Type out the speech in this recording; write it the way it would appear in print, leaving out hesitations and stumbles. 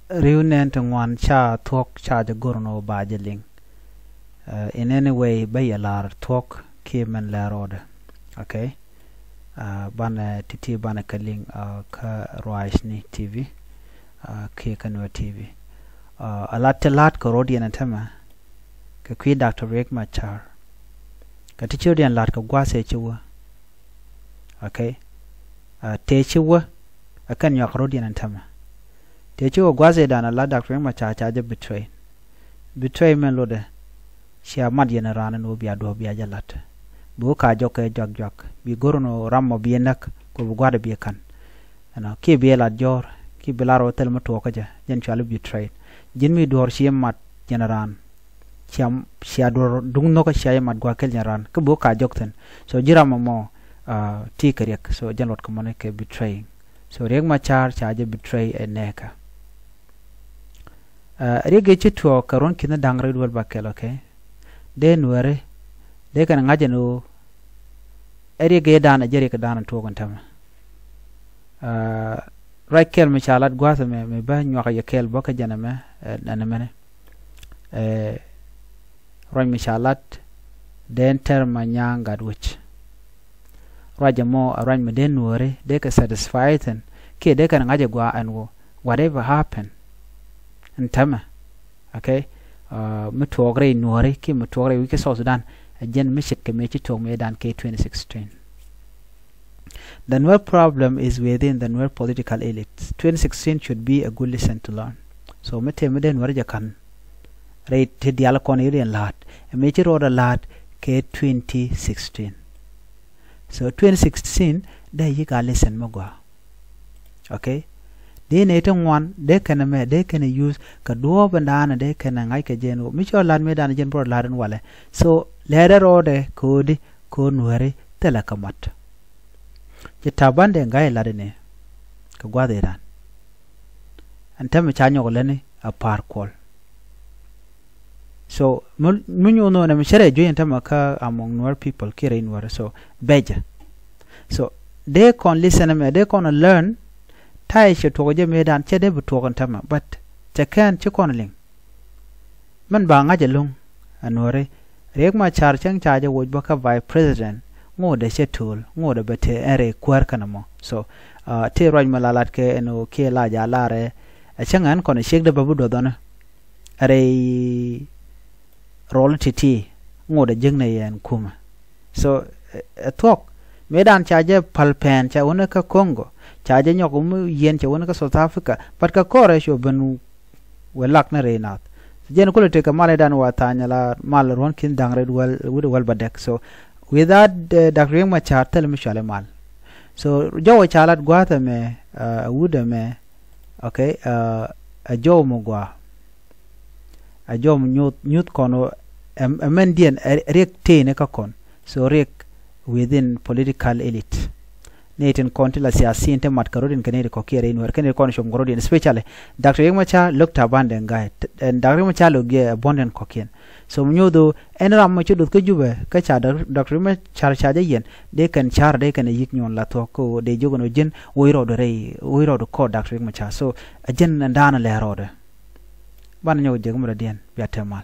reunion to one cha talk cha the gorno ba jeling in any way by a lar talk came and la order okay bana titi bana kaling ka roisni tv ke ka NUER TV a lat ko rodian antama ka kwi dr riek machar ka tichodian lat ka gwase chuwa okay te chuwa akan yak rodian antama te chuwa gwase dana la dr riek machar cha betray men lode sia madiana rana no biya do biya jalat bu ka jokke jog bi gorono rammo bi nak ko bu gwada bi kan ana ke bi la jor ki bilaro tel ma to ka ja jen chalu betray jin mi dor sia mat generan siam sia dor dung no ka sia mat gwa kel generan ko bu ka jokten so jirama mo ti kerek so janot ko mone ke betray so riek machar chaje betray eneka rege chitwo karon kina dangre dwal bakel okay de nuere de kan ngajeno rege dana jere ka dana to tama rakel mi chalat gwasa me ba nyoka yakel boka janame nanamene roy mi chalat den terma nyanga dwich rajamo arrange me den nuere de ka satisfied and ke de kan ngaje gwa anwo whatever happen ntama okay mutogre nuere ki mutogre wiki South Sudan again mishit ke mechi to medan ke 2016 the NUER problem is within the NUER political elite 2016 should be a good lesson to learn so mete meden nuere jakan rate te diala kon irian lat mechi roda lat ke 2016 so 2016 da yiga lesson mogwa okay de neton one de kana me de kana use ka do bandana de kana ngai ka jeno mi cho lan me dan jen bro laden wale so leder ode kodi ko nuere tela kamat je tabande ngai ladene ka gwade ran antame chanyo golene a par call so munyo no na mishere jo yentama ka among NUER people kire NUER so beja so they can listen me they can learn tai che toje medan che de butogon tama but te kan che konling man ba ngaje lung anore riek machar chang chaje woj baka vice president ngode che tool ngode bete ere kwar kanamo so te roj malalat ke eno ke la ja lare a changan kono shek de babu do dona are rol titi ngode jengne yen kuma so talk medan chaje palpen cha wona ka Congo chaje nyokum yen cha wona ka South Africa pat ka kore sho banu welak na renat jen ko te ka maledan watanya la mal ron kin dangre wal badek so without Dr. Riek Machar tel mishale mal so jawo chalat gwata me wuda me okay a jaw mo gwa a jaw nyut kono amendien riek te ne ka kon so riek within political elite neten kontila siasi inte mat karodin kanere ko kire NUER kanere kon shom gorodin especially Dr. Riek Machar looked abandon guy and Dr. Riek Machar logie abandon kokien so mnyodo enra mo chudo ko jube ka cha Dr. Riek Machar chaje yen de kan char de kan yik nyon la to ko de jogono jen woiro do rei woiro do ko Dr. Riek Machar so ajen ndana le rode ban nyodo jegum radien biatemal